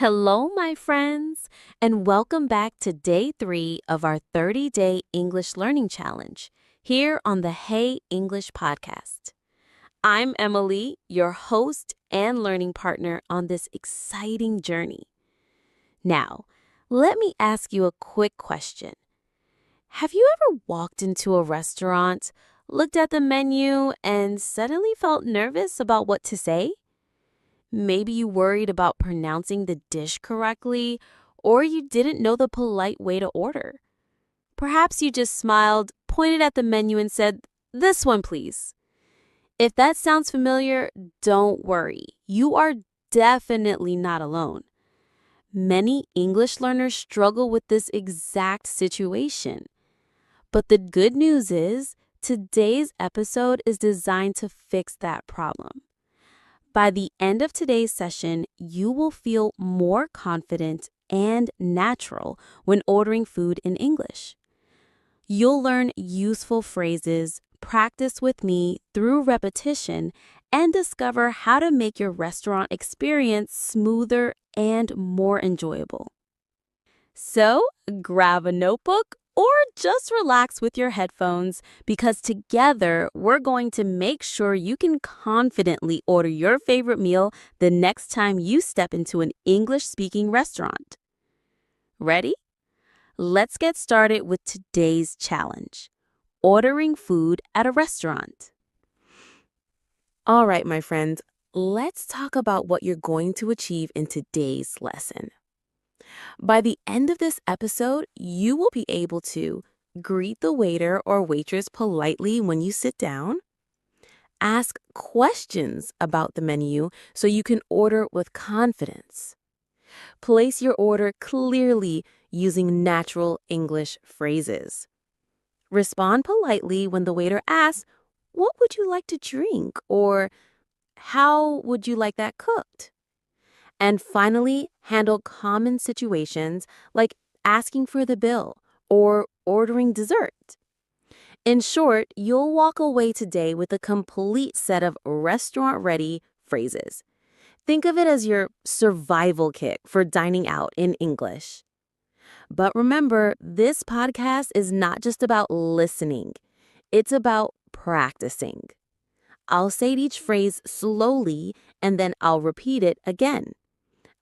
Hello, my friends, and welcome back to day 3 of our 30-day English Learning Challenge here on the Hey English podcast. I'm Emily, your host and learning partner on this exciting journey. Now, let me ask you a quick question. Have you ever walked into a restaurant, looked at the menu, and suddenly felt nervous about what to say? Maybe you worried about pronouncing the dish correctly, or you didn't know the polite way to order. Perhaps you just smiled, pointed at the menu, and said, "This one, please." If that sounds familiar, don't worry. You are definitely not alone. Many English learners struggle with this exact situation. But the good news is, today's episode is designed to fix that problem. By the end of today's session, you will feel more confident and natural when ordering food in English. You'll learn useful phrases, practice with me through repetition, and discover how to make your restaurant experience smoother and more enjoyable. So, grab a notebook or just relax with your headphones because together we're going to make sure you can confidently order your favorite meal the next time you step into an English-speaking restaurant. Ready? Let's get started with today's challenge, ordering food at a restaurant. All right, my friends, let's talk about what you're going to achieve in today's lesson. By the end of this episode, you will be able to greet the waiter or waitress politely when you sit down, ask questions about the menu so you can order with confidence, place your order clearly using natural English phrases, respond politely when the waiter asks, "What would you like to drink?" or "How would you like that cooked?" And finally, handle common situations like asking for the bill or ordering dessert. In short, you'll walk away today with a complete set of restaurant-ready phrases. Think of it as your survival kit for dining out in English. But remember, this podcast is not just about listening. It's about practicing. I'll say each phrase slowly, and then I'll repeat it again.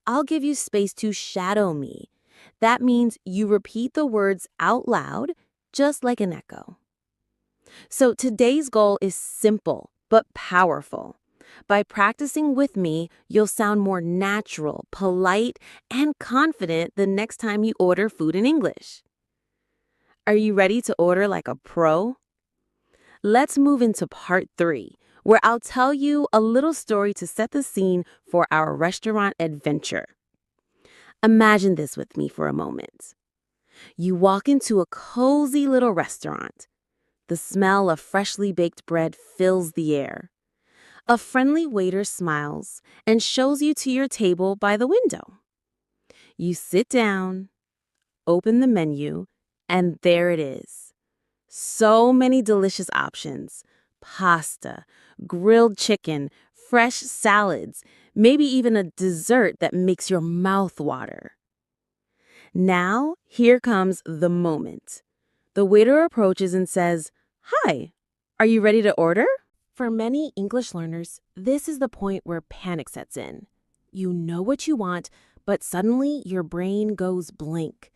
I'll give you space to shadow me. That means you repeat the words out loud, just like an echo. So today's goal is simple but powerful. By practicing with me, you'll sound more natural, polite, and confident the next time you order food in English. Are you ready to order like a pro? Let's move into part 3, where I'll tell you a little story to set the scene for our restaurant adventure. Imagine this with me for a moment. You walk into a cozy little restaurant. The smell of freshly baked bread fills the air. A friendly waiter smiles and shows you to your table by the window. You sit down, open the menu, and there it is. So many delicious options: pasta, grilled chicken, fresh salads, maybe even a dessert that makes your mouth water. Now, here comes the moment. The waiter approaches and says, "Hi, are you ready to order?" For many English learners, this is the point where panic sets in. You know what you want, but suddenly your brain goes blank.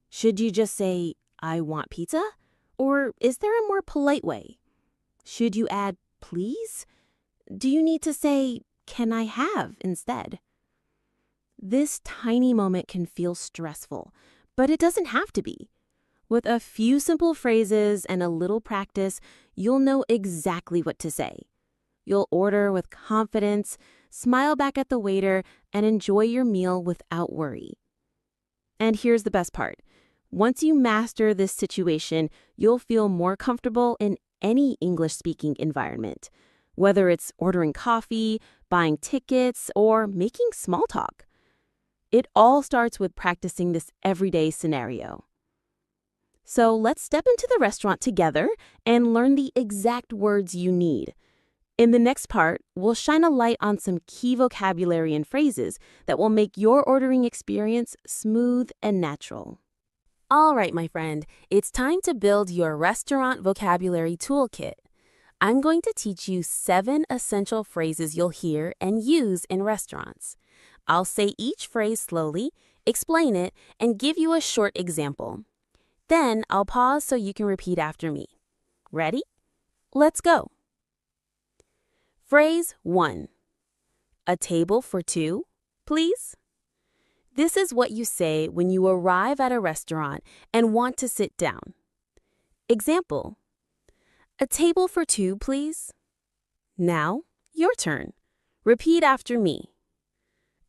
Should you just say, "I want pizza"? Or is there a more polite way? Should you add "please"? Do you need to say "can I have" instead? This tiny moment can feel stressful, but it doesn't have to be. With a few simple phrases and a little practice, you'll know exactly what to say. You'll order with confidence, smile back at the waiter, and enjoy your meal without worry. And here's the best part. Once you master this situation, you'll feel more comfortable in any English-speaking environment, whether it's ordering coffee, buying tickets, or making small talk. It all starts with practicing this everyday scenario. So let's step into the restaurant together and learn the exact words you need. In the next part, we'll shine a light on some key vocabulary and phrases that will make your ordering experience smooth and natural. All right, my friend, it's time to build your restaurant vocabulary toolkit. I'm going to teach you 7 essential phrases you'll hear and use in restaurants. I'll say each phrase slowly, explain it, and give you a short example. Then I'll pause so you can repeat after me. Ready? Let's go. Phrase 1. A table for 2, please? This is what you say when you arrive at a restaurant and want to sit down. Example. A table for 2, please? Now, your turn. Repeat after me.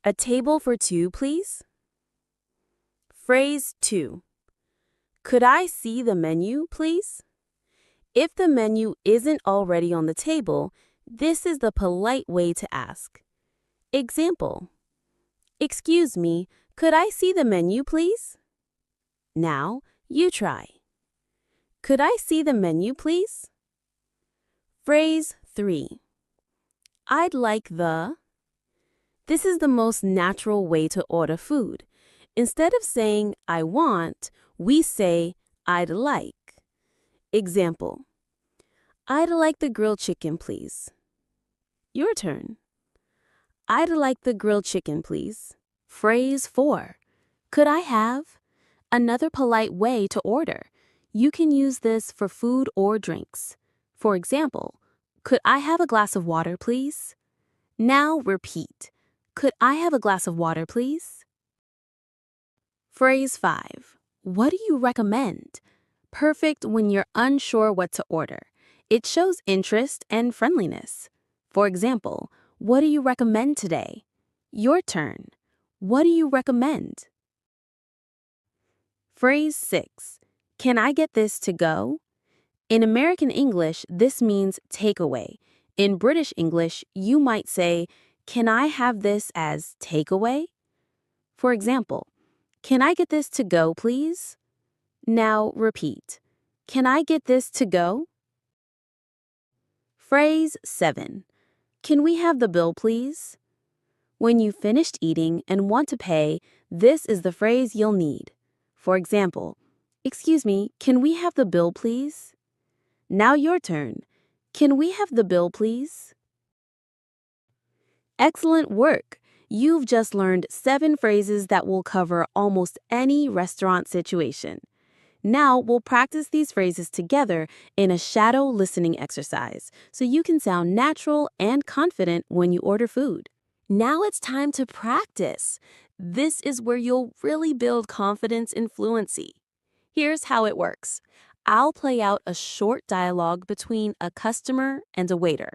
A table for 2, please? Phrase 2. Could I see the menu, please? If the menu isn't already on the table, this is the polite way to ask. Example. Excuse me, could I see the menu, please? Now, you try. Could I see the menu, please? Phrase 3. I'd like the... This is the most natural way to order food. Instead of saying, I want, we say, I'd like. Example. I'd like the grilled chicken, please. Your turn. I'd like the grilled chicken, please. Phrase 4. Could I have? Another polite way to order. You can use this for food or drinks. For example, could I have a glass of water, please? Now repeat. Could I have a glass of water, please? Phrase 5. What do you recommend? Perfect when you're unsure what to order. It shows interest and friendliness. For example, what do you recommend today? Your turn. What do you recommend? Phrase 6. Can I get this to go? In American English, this means takeaway. In British English, you might say, can I have this as takeaway? For example, can I get this to go, please? Now repeat. Can I get this to go? Phrase 7. Can we have the bill, please? When you've finished eating and want to pay, this is the phrase you'll need. For example, excuse me, can we have the bill, please? Now your turn. Can we have the bill, please? Excellent work! You've just learned 7 phrases that will cover almost any restaurant situation. Now we'll practice these phrases together in a shadow listening exercise so you can sound natural and confident when you order food. Now it's time to practice. This is where you'll really build confidence in fluency. Here's how it works. I'll play out a short dialogue between a customer and a waiter.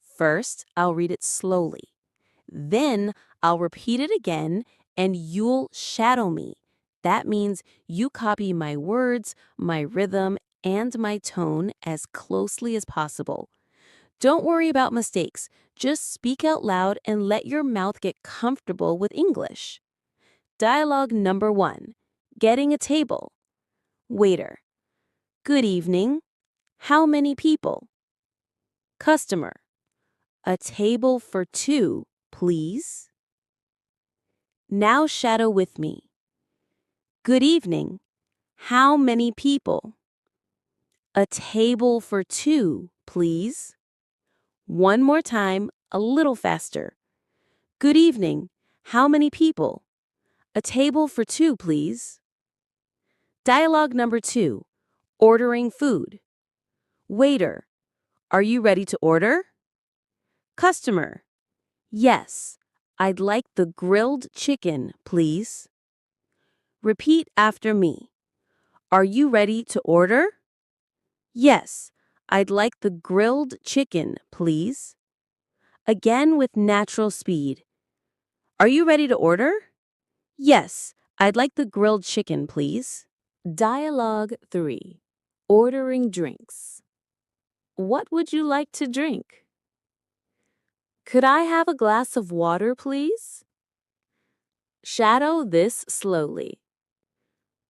First, I'll read it slowly. Then, I'll repeat it again, and you'll shadow me. That means you copy my words, my rhythm, and my tone as closely as possible. Don't worry about mistakes. Just speak out loud and let your mouth get comfortable with English. Dialogue number 1. Getting a table. Waiter. Good evening. How many people? Customer. A table for 2, please. Now shadow with me. Good evening. How many people? A table for 2, please. One more time, a little faster. Good evening. How many people? A table for 2, please. Dialogue number 2. Ordering food. Waiter. Are you ready to order? Customer. Yes. I'd like the grilled chicken, please. Repeat after me. Are you ready to order? Yes. I'd like the grilled chicken, please. Again with natural speed. Are you ready to order? Yes. I'd like the grilled chicken, please. Dialogue 3. Ordering drinks. What would you like to drink? Could I have a glass of water, please? Shadow this slowly.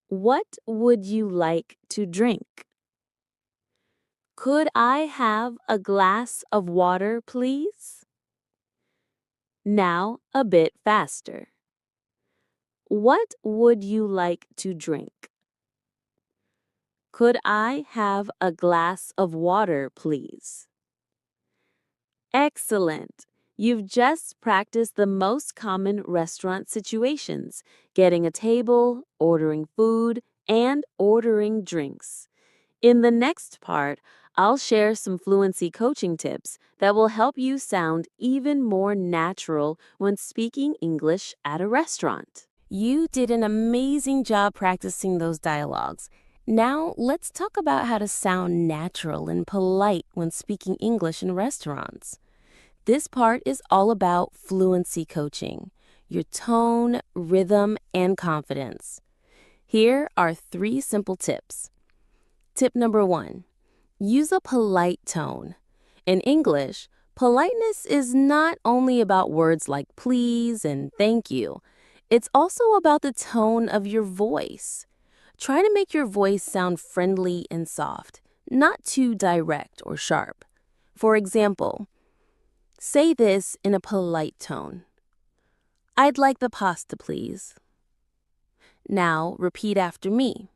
What would you like to drink? Could I have a glass of water, please? Now a bit faster. What would you like to drink? Could I have a glass of water, please? Excellent. You've just practiced the most common restaurant situations, getting a table, ordering food, and ordering drinks. In the next part, I'll share some fluency coaching tips that will help you sound even more natural when speaking English at a restaurant. You did an amazing job practicing those dialogues. Now, let's talk about how to sound natural and polite when speaking English in restaurants. This part is all about fluency coaching, your tone, rhythm, and confidence. Here are 3 simple tips. Tip number 1, use a polite tone. In English, politeness is not only about words like please and thank you. It's also about the tone of your voice. Try to make your voice sound friendly and soft, not too direct or sharp. For example, say this in a polite tone. I'd like the pasta, please. Now repeat after me.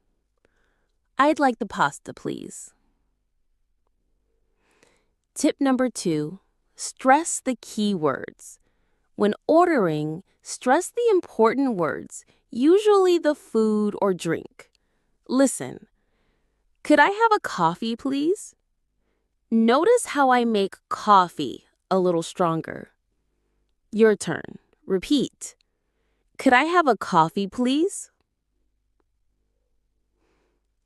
I'd like the pasta, please. Tip number 2, stress the key words. When ordering, stress the important words, usually the food or drink. Listen, could I have a coffee, please? Notice how I make coffee a little stronger. Your turn. Repeat. Could I have a coffee, please?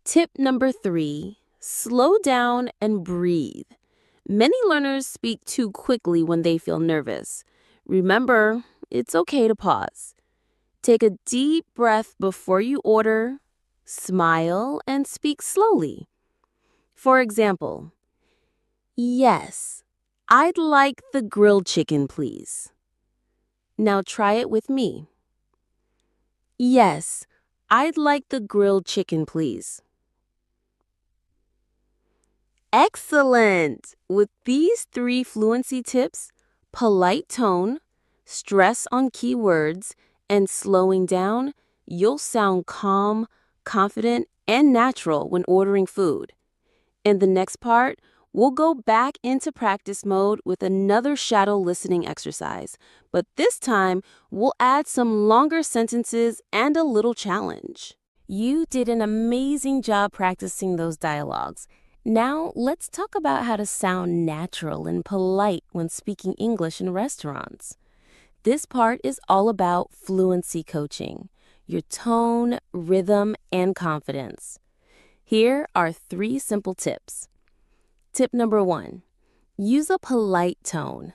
Tip number 3, slow down and breathe. Many learners speak too quickly when they feel nervous. Remember, it's okay to pause. Take a deep breath before you order, smile, and speak slowly. For example, yes, I'd like the grilled chicken, please. Now try it with me. Yes, I'd like the grilled chicken, please. Excellent! With these 3 fluency tips, polite tone, stress on key words, and slowing down, you'll sound calm, confident, and natural when ordering food. In the next part, we'll go back into practice mode with another shadow listening exercise, but this time we'll add some longer sentences and a little challenge. You did an amazing job practicing those dialogues. Now, let's talk about how to sound natural and polite when speaking English in restaurants. This part is all about fluency coaching, your tone, rhythm, and confidence. Here are 3 simple tips. Tip number 1, use a polite tone.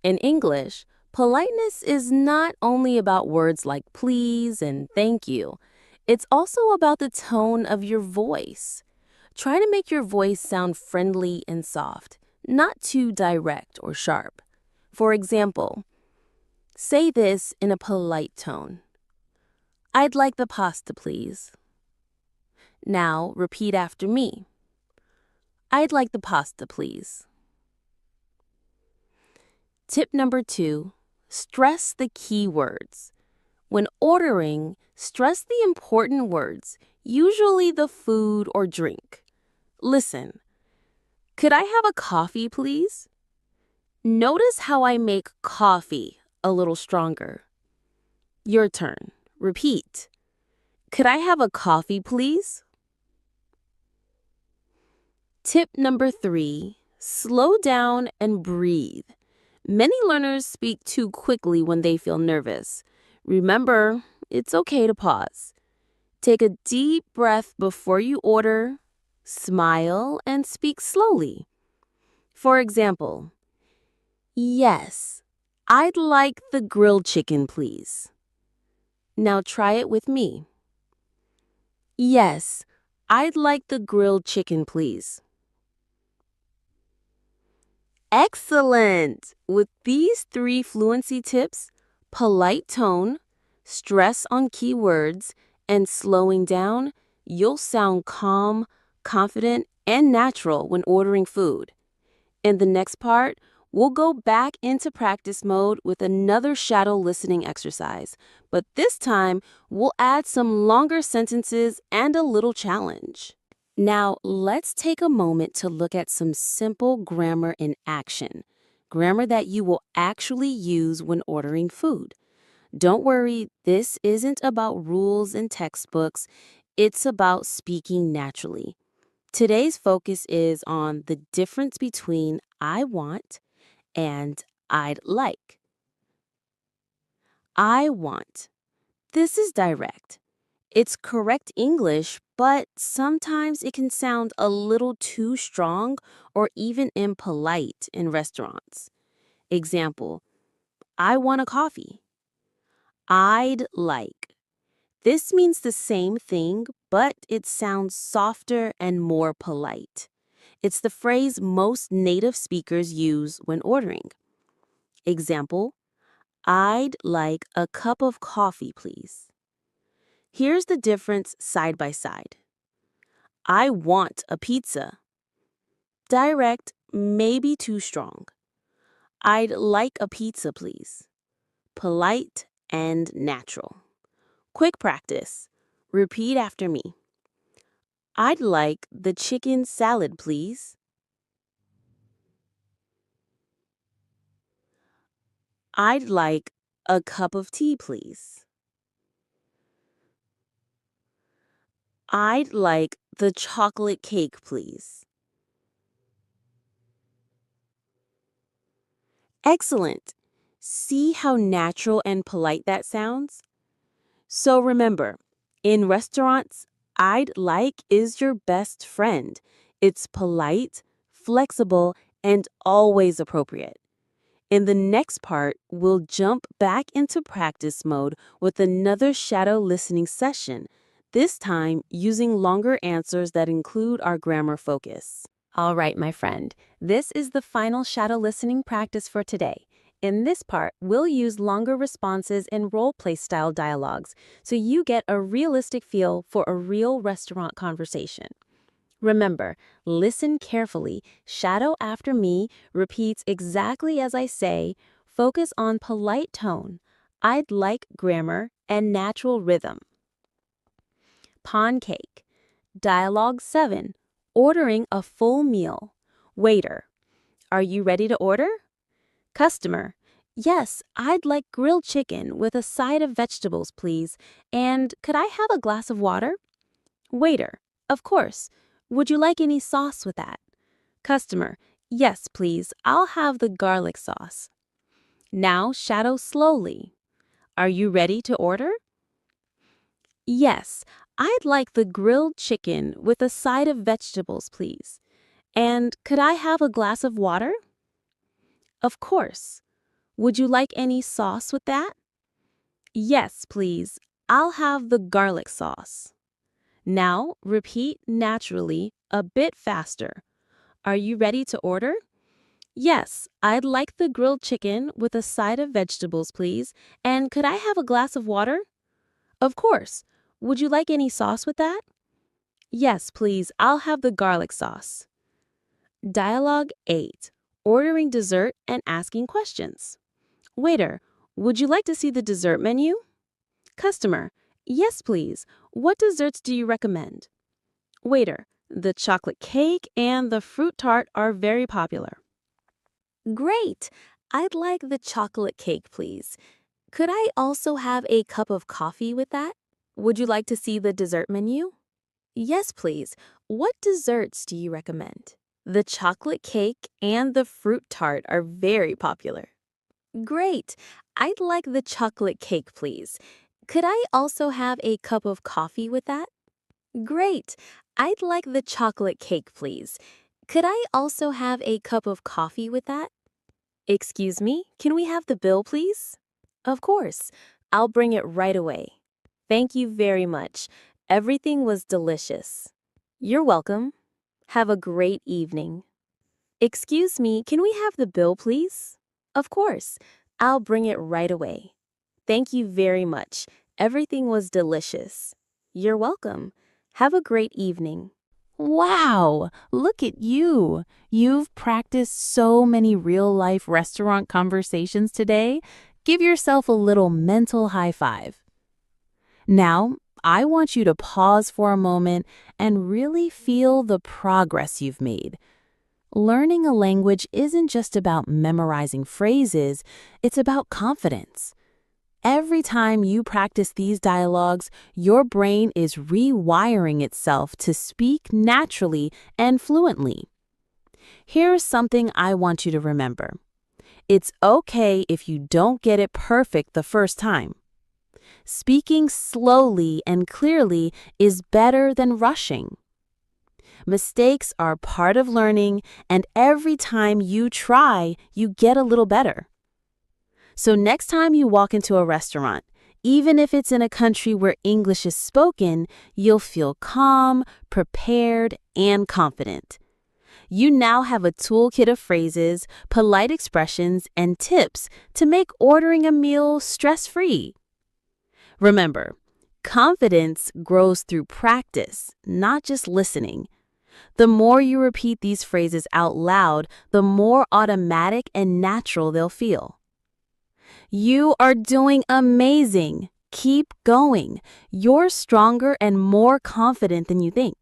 In English, politeness is not only about words like please and thank you. It's also about the tone of your voice. Try to make your voice sound friendly and soft, not too direct or sharp. For example, say this in a polite tone. I'd like the pasta, please. Now repeat after me. I'd like the pasta, please. Tip number 2, stress the key words. When ordering, stress the important words, usually the food or drink. Listen, could I have a coffee, please? Notice how I make coffee a little stronger. Your turn. Repeat. Could I have a coffee, please? Tip number 3, slow down and breathe. Many learners speak too quickly when they feel nervous. Remember, it's okay to pause. Take a deep breath before you order, smile, and speak slowly. For example, yes, I'd like the grilled chicken, please. Now try it with me. Yes, I'd like the grilled chicken, please. Excellent! With these 3 fluency tips, polite tone, stress on key words, and slowing down, you'll sound calm, confident, and natural when ordering food. In the next part, we'll go back into practice mode with another shadow listening exercise, but this time we'll add some longer sentences and a little challenge. Now, let's take a moment to look at some simple grammar in action, grammar that you will actually use when ordering food. Don't worry, this isn't about rules and textbooks, it's about speaking naturally. Today's focus is on the difference between I want and I'd like. I want. This is direct. It's correct English, but sometimes it can sound a little too strong or even impolite in restaurants. Example, I want a coffee. I'd like. This means the same thing, but it sounds softer and more polite. It's the phrase most native speakers use when ordering. Example, I'd like a cup of coffee, please. Here's the difference side by side. I want a pizza. Direct, maybe too strong. I'd like a pizza, please. Polite and natural. Quick practice. Repeat after me. I'd like the chicken salad, please. I'd like a cup of tea, please. I'd like the chocolate cake, please. Excellent. See how natural and polite that sounds? So remember, in restaurants, I'd like is your best friend. It's polite, flexible, and always appropriate. In the next part, we'll jump back into practice mode with another shadow listening session, this time using longer answers that include our grammar focus. All right, my friend, this is the final shadow listening practice for today. In this part, we'll use longer responses and role-play style dialogues so you get a realistic feel for a real restaurant conversation. Remember, listen carefully, shadow after me, repeats exactly as I say, focus on polite tone, I'd like grammar, and natural rhythm. Pawn cake. Dialogue 7. Ordering a full meal. Waiter. Are you ready to order? Customer. Yes, I'd like grilled chicken with a side of vegetables, please. And could I have a glass of water? Waiter. Of course. Would you like any sauce with that? Customer. Yes, please. I'll have the garlic sauce. Now shadow slowly. Are you ready to order? Yes, I'd like the grilled chicken with a side of vegetables, please. And could I have a glass of water? Of course. Would you like any sauce with that? Yes, please. I'll have the garlic sauce. Now repeat naturally, a bit faster. Are you ready to order? Yes, I'd like the grilled chicken with a side of vegetables, please. And could I have a glass of water? Of course. Would you like any sauce with that? Yes, please. I'll have the garlic sauce. Dialogue 8. Ordering dessert and asking questions. Waiter, would you like to see the dessert menu? Customer, yes, please. What desserts do you recommend? Waiter, the chocolate cake and the fruit tart are very popular. Great! I'd like the chocolate cake, please. Could I also have a cup of coffee with that? Would you like to see the dessert menu? Yes, please. What desserts do you recommend? The chocolate cake and the fruit tart are very popular. Great! I'd like the chocolate cake, please. Could I also have a cup of coffee with that? Great! I'd like the chocolate cake, please. Could I also have a cup of coffee with that? Excuse me, can we have the bill, please? Of course. I'll bring it right away. Thank you very much. Everything was delicious. You're welcome. Have a great evening. Excuse me, can we have the bill, please? Of course. I'll bring it right away. Thank you very much. Everything was delicious. You're welcome. Have a great evening. Wow, look at you. You've practiced so many real-life restaurant conversations today. Give yourself a little mental high five. Now, I want you to pause for a moment and really feel the progress you've made. Learning a language isn't just about memorizing phrases, it's about confidence. Every time you practice these dialogues, your brain is rewiring itself to speak naturally and fluently. Here's something I want you to remember. It's okay if you don't get it perfect the first time. Speaking slowly and clearly is better than rushing. Mistakes are part of learning, and every time you try, you get a little better. So next time you walk into a restaurant, even if it's in a country where English is spoken, you'll feel calm, prepared, and confident. You now have a toolkit of phrases, polite expressions, and tips to make ordering a meal stress-free. Remember, confidence grows through practice, not just listening. The more you repeat these phrases out loud, the more automatic and natural they'll feel. You are doing amazing. Keep going. You're stronger and more confident than you think.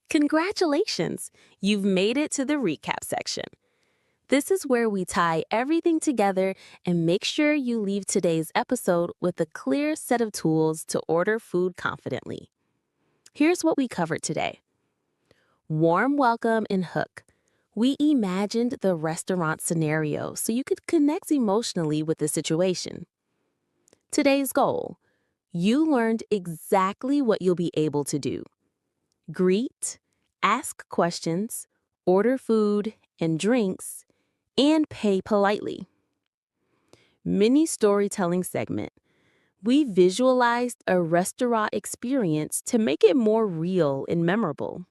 Congratulations! You've made it to the recap section. This is where we tie everything together and make sure you leave today's episode with a clear set of tools to order food confidently. Here's what we covered today. Warm welcome and hook. We imagined the restaurant scenario so you could connect emotionally with the situation. Today's goal. You learned exactly what you'll be able to do. Greet, ask questions, order food and drinks, and pay politely. Mini storytelling segment. We visualized a restaurant experience to make it more real and memorable.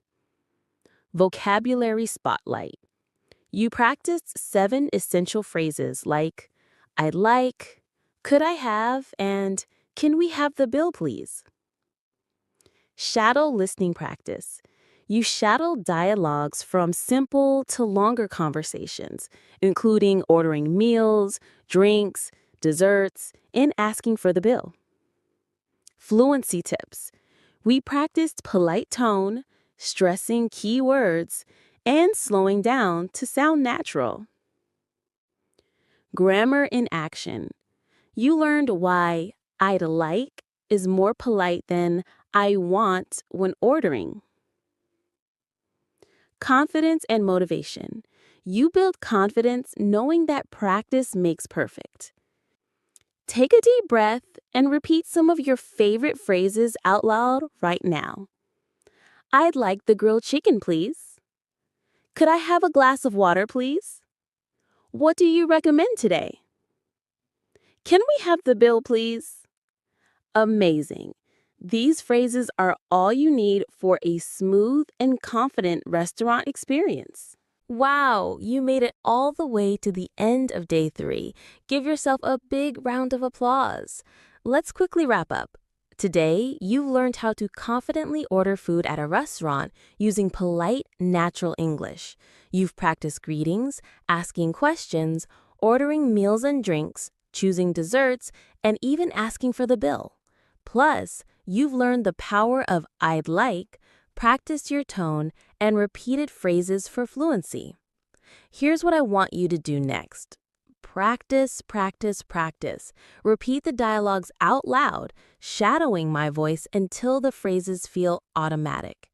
Vocabulary spotlight. You practiced 7 essential phrases like, I'd like, could I have, and can we have the bill, please? Shadow listening practice. You shadow dialogues from simple to longer conversations, including ordering meals, drinks, desserts, and asking for the bill. Fluency tips. We practiced polite tone, stressing key words, and slowing down to sound natural. Grammar in action. You learned why I'd like is more polite than I want when ordering. Confidence and motivation. You build confidence knowing that practice makes perfect. Take a deep breath and repeat some of your favorite phrases out loud right now. I'd like the grilled chicken, please. Could I have a glass of water, please? What do you recommend today? Can we have the bill, please? Amazing. These phrases are all you need for a smooth and confident restaurant experience. Wow, you made it all the way to the end of day 3. Give yourself a big round of applause. Let's quickly wrap up. Today, you've learned how to confidently order food at a restaurant using polite, natural English. You've practiced greetings, asking questions, ordering meals and drinks, choosing desserts, and even asking for the bill. Plus, you've learned the power of I'd like, practiced your tone, and repeated phrases for fluency. Here's what I want you to do next. Practice, practice, practice. Repeat the dialogues out loud, shadowing my voice until the phrases feel automatic.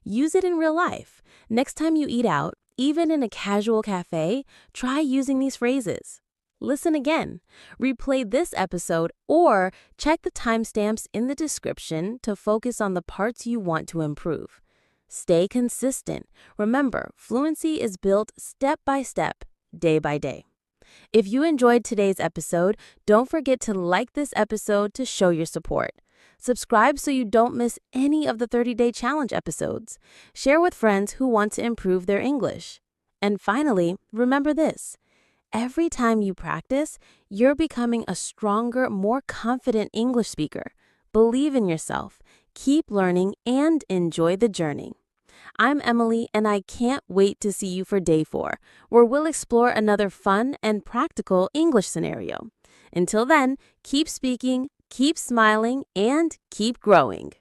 Use it in real life. Next time you eat out, even in a casual cafe, try using these phrases. Listen again, replay this episode, or check the timestamps in the description to focus on the parts you want to improve. Stay consistent. Remember, fluency is built step by step, day by day. If you enjoyed today's episode, don't forget to like this episode to show your support. Subscribe so you don't miss any of the 30-day challenge episodes. Share with friends who want to improve their English. And finally, remember this. Every time you practice, you're becoming a stronger, more confident English speaker. Believe in yourself, keep learning, and enjoy the journey. I'm Emily, and I can't wait to see you for day 4, where we'll explore another fun and practical English scenario. Until then, keep speaking, keep smiling, and keep growing.